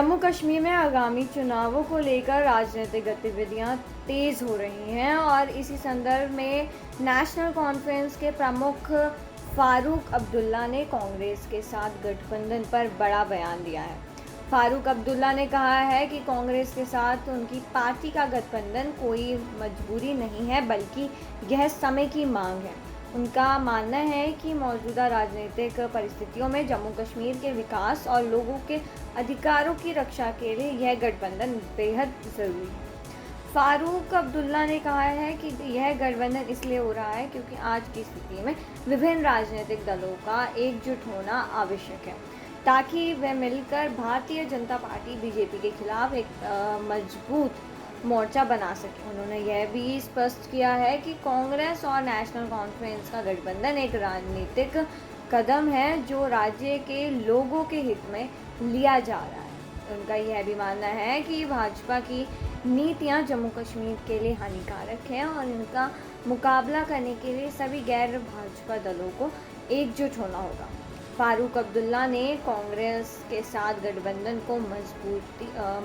जम्मू कश्मीर में आगामी चुनावों को लेकर राजनीतिक गतिविधियां तेज हो रही हैं और इसी संदर्भ में नेशनल कॉन्फ्रेंस के प्रमुख फारूक अब्दुल्ला ने कांग्रेस के साथ गठबंधन पर बड़ा बयान दिया है। फारूक अब्दुल्ला ने कहा है कि कांग्रेस के साथ उनकी पार्टी का गठबंधन कोई मजबूरी नहीं है, बल्कि यह समय की मांग है। उनका मानना है कि मौजूदा राजनीतिक परिस्थितियों में जम्मू कश्मीर के विकास और लोगों के अधिकारों की रक्षा के लिए यह गठबंधन बेहद ज़रूरी है। फारूक अब्दुल्ला ने कहा है कि यह गठबंधन इसलिए हो रहा है क्योंकि आज की स्थिति में विभिन्न राजनीतिक दलों का एकजुट होना आवश्यक है, ताकि वे मिलकर भारतीय जनता पार्टी बीजेपी के खिलाफ एक मजबूत मोर्चा बना सके। उन्होंने यह भी स्पष्ट किया है कि कांग्रेस और नेशनल कॉन्फ्रेंस का गठबंधन एक राजनीतिक कदम है जो राज्य के लोगों के हित में लिया जा रहा है। उनका यह भी मानना है कि भाजपा की नीतियां जम्मू कश्मीर के लिए हानिकारक हैं और इनका मुकाबला करने के लिए सभी गैर भाजपा दलों को एकजुट होना होगा। फारूक अब्दुल्ला ने कांग्रेस के साथ गठबंधन को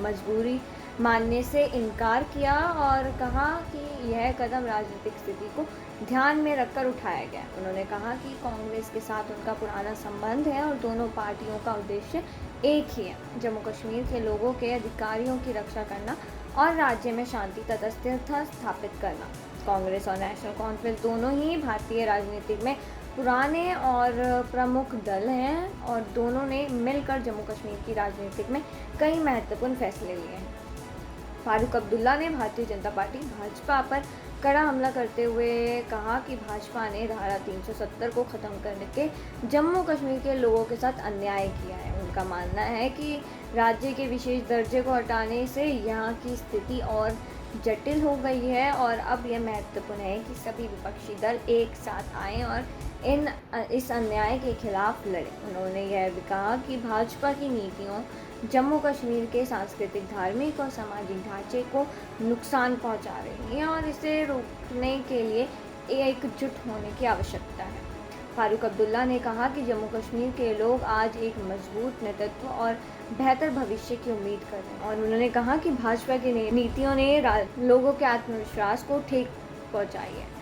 मजबूरी मानने से इनकार किया और कहा कि यह कदम राजनीतिक स्थिति को ध्यान में रखकर उठाया गया। उन्होंने कहा कि कांग्रेस के साथ उनका पुराना संबंध है और दोनों पार्टियों का उद्देश्य एक ही है, जम्मू कश्मीर के लोगों के अधिकारों की रक्षा करना और राज्य में शांति तथा स्थिरता स्थापित करना। कांग्रेस और नेशनल कॉन्फ्रेंस दोनों ही भारतीय राजनीति में पुराने और प्रमुख दल हैं और दोनों ने मिलकर जम्मू कश्मीर की राजनीति में कई महत्वपूर्ण फैसले लिए हैं। फारूक अब्दुल्ला ने भारतीय जनता पार्टी भाजपा पर कड़ा हमला करते हुए कहा कि भाजपा ने धारा 370 को ख़त्म करके जम्मू कश्मीर के लोगों के साथ अन्याय किया है। उनका मानना है कि राज्य के विशेष दर्जे को हटाने से यहाँ की स्थिति और जटिल हो गई है और अब यह महत्वपूर्ण है कि सभी विपक्षी दल एक साथ आएं और इस अन्याय के खिलाफ लड़ें। उन्होंने यह भी कहा कि भाजपा की नीतियों जम्मू कश्मीर के सांस्कृतिक, धार्मिक और सामाजिक ढांचे को नुकसान पहुंचा रही है और इसे रोकने के लिए एकजुट होने की आवश्यकता है। फारूक अब्दुल्ला ने कहा कि जम्मू कश्मीर के लोग आज एक मजबूत नेतृत्व और बेहतर भविष्य की उम्मीद कर रहे हैं और उन्होंने कहा कि भाजपा की नीतियों ने लोगों के आत्मविश्वास को ठेस पहुंचाई है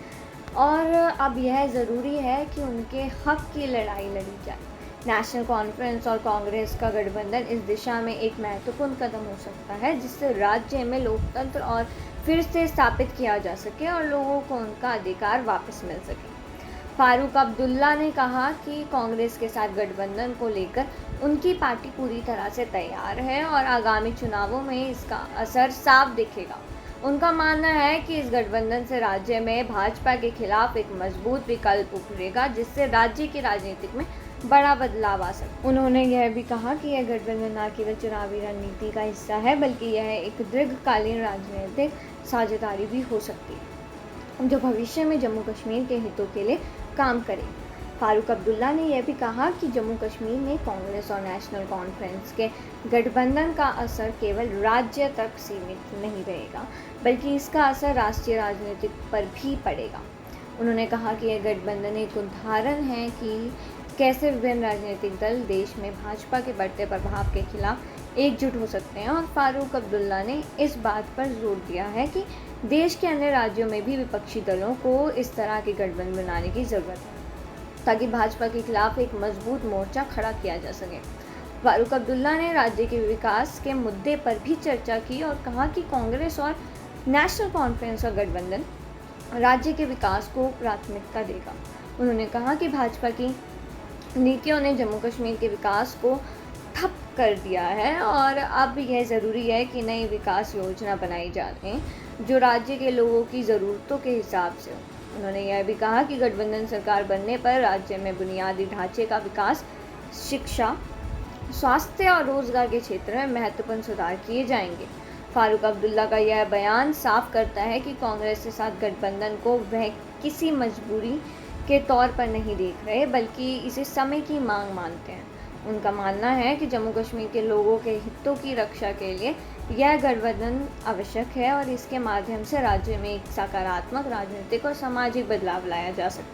और अब यह ज़रूरी है कि उनके हक की लड़ाई लड़ी जाए। नेशनल कॉन्फ्रेंस और कांग्रेस का गठबंधन इस दिशा में एक महत्वपूर्ण कदम हो सकता है, जिससे राज्य में लोकतंत्र और फिर से स्थापित किया जा सके और लोगों को उनका अधिकार वापस मिल सके। फारूक अब्दुल्ला ने कहा कि कांग्रेस के साथ गठबंधन को लेकर उनकी पार्टी पूरी तरह से तैयार है और आगामी चुनावों में इसका असर साफ दिखेगा। उनका मानना है कि इस गठबंधन से राज्य में भाजपा के खिलाफ एक मजबूत विकल्प उभरेगा, जिससे राज्य की राजनीति में बड़ा बदलाव आ सकता है। उन्होंने यह भी कहा कि यह गठबंधन न केवल चुनावी रणनीति का हिस्सा है, बल्कि यह एक दीर्घकालीन राजनीतिक साझेदारी भी हो सकती है जो भविष्य में जम्मू कश्मीर के हितों के लिए काम करेगी। फारूक अब्दुल्ला ने यह भी कहा कि जम्मू कश्मीर में कांग्रेस और नेशनल कॉन्फ्रेंस के गठबंधन का असर केवल राज्य तक सीमित नहीं रहेगा, बल्कि इसका असर राष्ट्रीय राजनीति पर भी पड़ेगा। उन्होंने कहा कि यह गठबंधन एक उदाहरण है कि कैसे विभिन्न राजनीतिक दल देश में भाजपा के बढ़ते प्रभाव के खिलाफ एकजुट हो सकते हैं और फारूक अब्दुल्ला ने इस बात पर जोर दिया है कि देश के अन्य राज्यों में भी विपक्षी दलों को इस तरह के गठबंधन बनाने की ज़रूरत है, ताकि भाजपा के खिलाफ एक मजबूत मोर्चा खड़ा किया जा सके। फारूक अब्दुल्ला ने राज्य के विकास के मुद्दे पर भी चर्चा की और कहा कि कांग्रेस और नेशनल कॉन्फ्रेंस का गठबंधन राज्य के विकास को प्राथमिकता देगा। उन्होंने कहा कि भाजपा की नीतियों ने जम्मू कश्मीर के विकास को ठप कर दिया है और अब यह ज़रूरी है कि नई विकास योजना बनाई जाए जो राज्य के लोगों की ज़रूरतों के हिसाब से हो। उन्होंने यह भी कहा कि गठबंधन सरकार बनने पर राज्य में बुनियादी ढांचे का विकास, शिक्षा, स्वास्थ्य और रोजगार के क्षेत्र में महत्वपूर्ण सुधार किए जाएंगे। फारूक अब्दुल्ला का यह बयान साफ करता है कि कांग्रेस के साथ गठबंधन को वह किसी मजबूरी के तौर पर नहीं देख रहे, बल्कि इसे समय की मांग मानते हैं। उनका मानना है कि जम्मू कश्मीर के लोगों के हितों की रक्षा के लिए यह गठबंधन आवश्यक है और इसके माध्यम से राज्य में एक सकारात्मक राजनीतिक और सामाजिक बदलाव लाया जा सकता है।